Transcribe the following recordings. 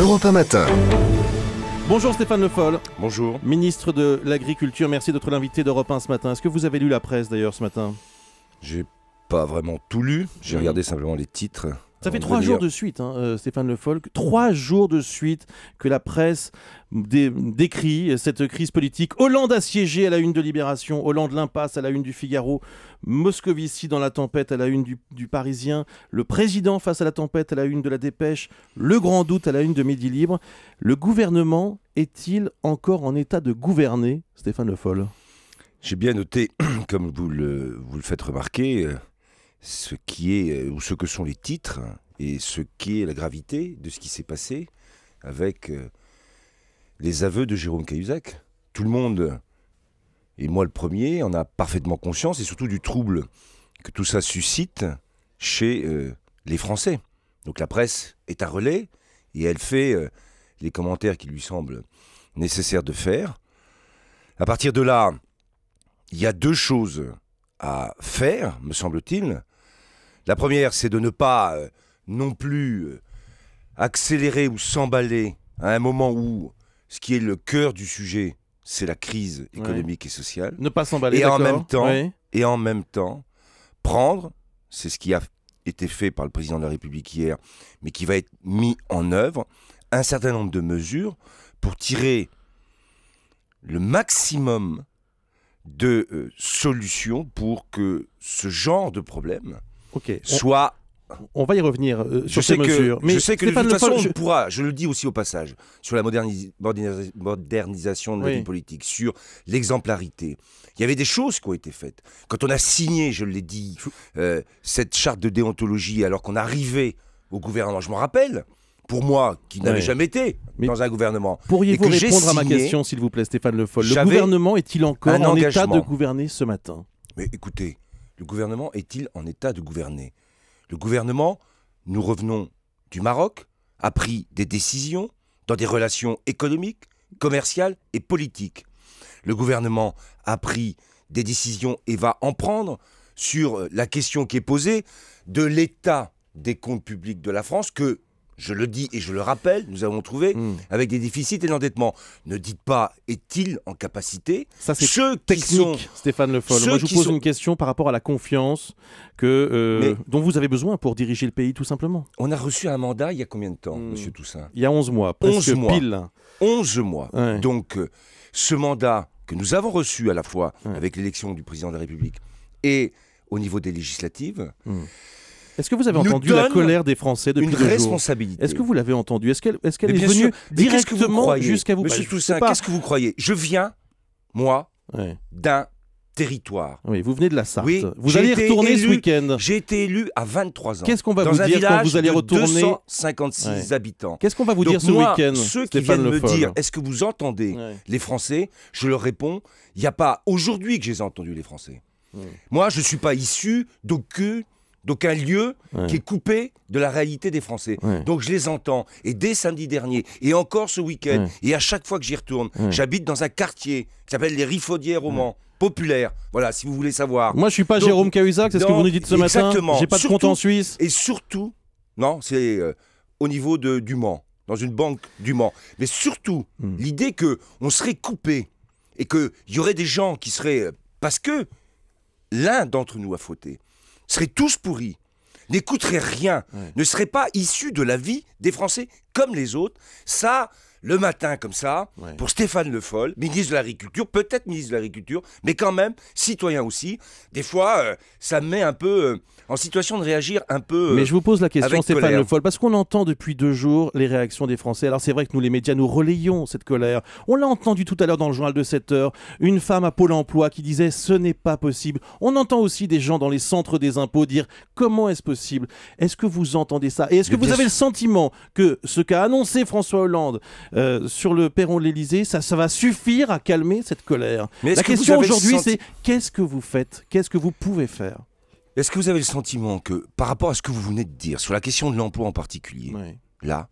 Europe 1 Matin. Bonjour Stéphane Le Foll. Bonjour. Ministre de l'Agriculture, merci d'être l'invité d'Europe 1 ce matin. Est-ce que vous avez lu la presse d'ailleurs ce matin? J'ai pas vraiment tout lu, j'ai regardé simplement les titres. Ça fait 3 jours de suite, Stéphane Le Foll, 3 jours de suite que la presse décrit cette crise politique. Hollande assiégé à la une de Libération, Hollande l'impasse à la une du Figaro, Moscovici dans la tempête à la une du Parisien, le président face à la tempête à la une de la Dépêche, le grand doute à la une de Midi Libre. Le gouvernement est-il encore en état de gouverner, Stéphane Le Foll? J'ai bien noté, comme vous le faites remarquer, ce que sont les titres et ce qui est la gravité de ce qui s'est passé avec les aveux de Jérôme Cahuzac. Tout le monde, et moi le premier, en a parfaitement conscience, et surtout du trouble que tout ça suscite chez les Français. Donc la presse est un relais et elle fait les commentaires qui lui semblent nécessaires de faire. À partir de là, il y a 2 choses à faire, me semble-t-il. La première, c'est de ne pas non plus accélérer ou s'emballer à un moment où ce qui est le cœur du sujet, c'est la crise économique et sociale. Ne pas s'emballer, et d'accord. en même temps, prendre, c'est ce qui a été fait par le président de la République hier, mais qui va être mis en œuvre, un certain nombre de mesures pour tirer le maximum de solutions pour que ce genre de problème soit... On va y revenir sur ces mesures. Mais je sais que Stéphane, de toute façon, on pourra, je le dis aussi au passage, sur la modernisation de la vie politique, sur l'exemplarité. Il y avait des choses qui ont été faites. Quand on a signé, je l'ai dit, cette charte de déontologie, alors qu'on arrivait au gouvernement, je m'en rappelle, pour moi, qui n'avais jamais été dans un gouvernement. Pourriez-vous répondre à ma question, s'il vous plaît, Stéphane Le Foll? Le gouvernement est-il encore en état de gouverner ce matin? Mais écoutez, le gouvernement est-il en état de gouverner? Le gouvernement, nous revenons du Maroc, a pris des décisions dans des relations économiques, commerciales et politiques. Le gouvernement a pris des décisions et va en prendre sur la question qui est posée de l'état des comptes publics de la France que, je le dis et je le rappelle, nous avons trouvé avec des déficits et l'endettement. Ne dites pas, est-il en capacité? Ça, c'est technique, Stéphane Le Foll. Moi, je vous pose une question par rapport à la confiance dont vous avez besoin pour diriger le pays, tout simplement. On a reçu un mandat il y a combien de temps, Monsieur Toussaint? Il y a 11 mois, presque pile. 11 mois. Ouais. Donc, ce mandat que nous avons reçu à la fois avec l'élection du président de la République et au niveau des législatives... Est-ce que vous avez entendu la colère des Français depuis 2 jours? Une responsabilité. Est-ce que vous l'avez entendu? Est-ce qu'elle est venue directement jusqu'à vous? Monsieur Toussaint, qu'est-ce que vous croyez? Je viens, moi, d'un territoire. Oui, vous venez de la Sarthe. Oui, vous allez y retourner ce week-end. J'ai été élu à 23 ans. Qu'est-ce qu'on va vous dire quand vous allez retourner? 256 habitants. Qu'est-ce qu'on va vous dire ce week-end? Ceux qui viennent me dire, est-ce que vous entendez les Français? Je leur réponds, il n'y a pas aujourd'hui que j'ai entendu les Français. Moi, je ne suis pas issu d'aucun lieu qui est coupé de la réalité des Français. Donc je les entends. Et dès samedi dernier, et encore ce week-end, et à chaque fois que j'y retourne, j'habite dans un quartier qui s'appelle les Rifaudières au Mans, populaire. Voilà, si vous voulez savoir. Moi, je suis pas Jérôme Cahuzac, c'est ce que vous nous dites ce matin. J'ai pas de compte en Suisse. Et surtout, non, c'est au niveau du Mans, dans une banque du Mans. Mais surtout, l'idée qu'on serait coupé et qu'il y aurait des gens qui seraient... parce que l'un d'entre nous a fauté, seraient tous pourris, n'écouteraient rien, ne seraient pas issus de la vie des Français comme les autres. Ça, le matin comme ça, pour Stéphane Le Foll, ministre de l'Agriculture, peut-être ministre de l'Agriculture, mais quand même, citoyen aussi, des fois, ça me met un peu en situation de réagir un peu mais je vous pose la question, Stéphane colère. Le Foll, parce qu'on entend depuis 2 jours les réactions des Français. Alors c'est vrai que nous, les médias, nous relayons cette colère. On l'a entendu tout à l'heure dans le journal de 7 heures, une femme à Pôle emploi qui disait « ce n'est pas possible ». On entend aussi des gens dans les centres des impôts dire « comment est-ce possible ?» Est-ce que vous entendez ça? Et est-ce que vous avez le sentiment que ce qu'a annoncé François Hollande sur le perron de l'Élysée, ça va suffire à calmer cette colère? La question aujourd'hui, c'est qu'est-ce que vous faites? Qu'est-ce que vous pouvez faire? Est-ce que vous avez le sentiment que, par rapport à ce que vous venez de dire, sur la question de l'emploi en particulier, là,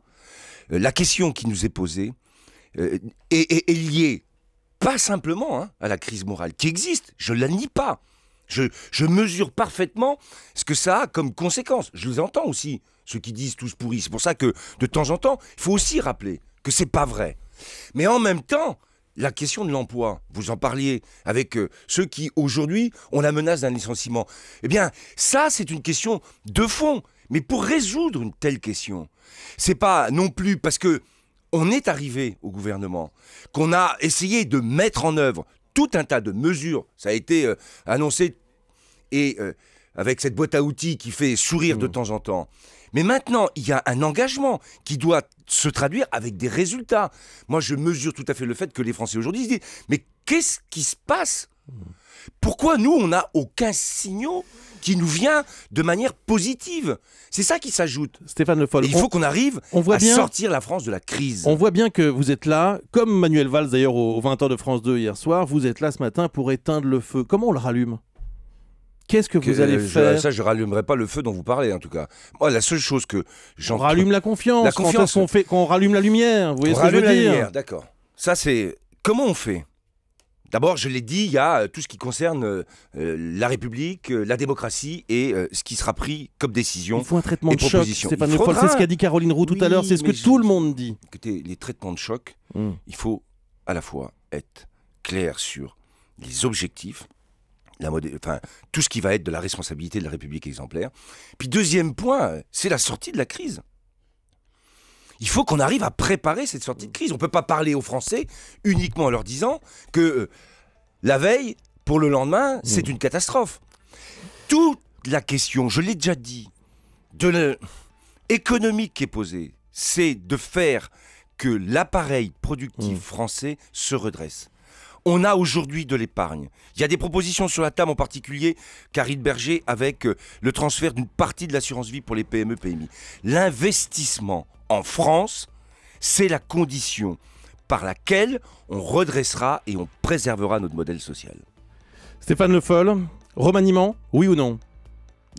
la question qui nous est posée est liée pas simplement à la crise morale, qui existe, je ne la nie pas. Je mesure parfaitement ce que ça a comme conséquence. Je les entends aussi, ceux qui disent tous pourris. C'est pour ça que de temps en temps, il faut aussi rappeler que c'est pas vrai. Mais en même temps, la question de l'emploi, vous en parliez avec ceux qui aujourd'hui ont la menace d'un licenciement. Eh bien, ça, c'est une question de fond. Mais pour résoudre une telle question, c'est pas non plus parce que on est arrivé au gouvernement, qu'on a essayé de mettre en œuvre tout un tas de mesures. Ça a été annoncé et avec cette boîte à outils qui fait sourire de temps en temps. Mais maintenant, il y a un engagement qui doit se traduire avec des résultats. Moi, je mesure tout à fait le fait que les Français aujourd'hui se disent « Mais qu'est-ce qui se passe ? Pourquoi nous, on n'a aucun signal qui nous vient de manière positive ?» C'est ça qui s'ajoute. Stéphane Le Foll, il faut qu'on arrive à sortir la France de la crise. On voit bien que vous êtes là, comme Manuel Valls d'ailleurs aux 20h de France 2 hier soir, vous êtes là ce matin pour éteindre le feu. Comment on le rallume ? Qu'est-ce que vous allez faire ? Ça, je rallumerai pas le feu dont vous parlez, en tout cas. Moi, la seule chose que on rallume la confiance. La confiance. Quand on rallume la lumière. Vous voyez ce que je veux dire ? La lumière, d'accord. Ça, c'est... Comment on fait ? D'abord, je l'ai dit, il y a tout ce qui concerne la République, la démocratie et ce qui sera pris comme décision. Il faut un traitement de choc, Stéphane Le Foll. C'est ce qu'a dit Caroline Roux tout à l'heure, c'est ce que tout le monde dit. Écoutez, les traitements de choc, il faut à la fois être clair sur les objectifs, tout ce qui va être de la responsabilité de la République exemplaire. Puis deuxième point, c'est la sortie de la crise. Il faut qu'on arrive à préparer cette sortie de crise. On ne peut pas parler aux Français uniquement en leur disant que la veille, pour le lendemain, c'est une catastrophe. Toute la question, je l'ai déjà dit, économique qui est posée, c'est de faire que l'appareil productif français se redresse. On a aujourd'hui de l'épargne. Il y a des propositions sur la table, en particulier Karine Berger, avec le transfert d'une partie de l'assurance vie pour les PME, PMI. L'investissement en France, c'est la condition par laquelle on redressera et on préservera notre modèle social. Stéphane Le Foll, remaniement, oui ou non ?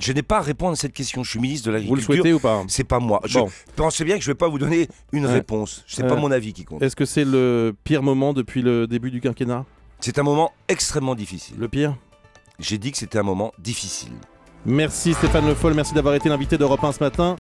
Je n'ai pas à répondre à cette question. Je suis ministre de l'Agriculture. Vous le souhaitez ou pas ? C'est pas moi. Je pensais bien que je ne vais pas vous donner une réponse. Ce n'est pas mon avis qui compte. Est-ce que c'est le pire moment depuis le début du quinquennat ? C'est un moment extrêmement difficile. Le pire ? J'ai dit que c'était un moment difficile. Merci Stéphane Le Foll, merci d'avoir été l'invité d'Europe 1 ce matin.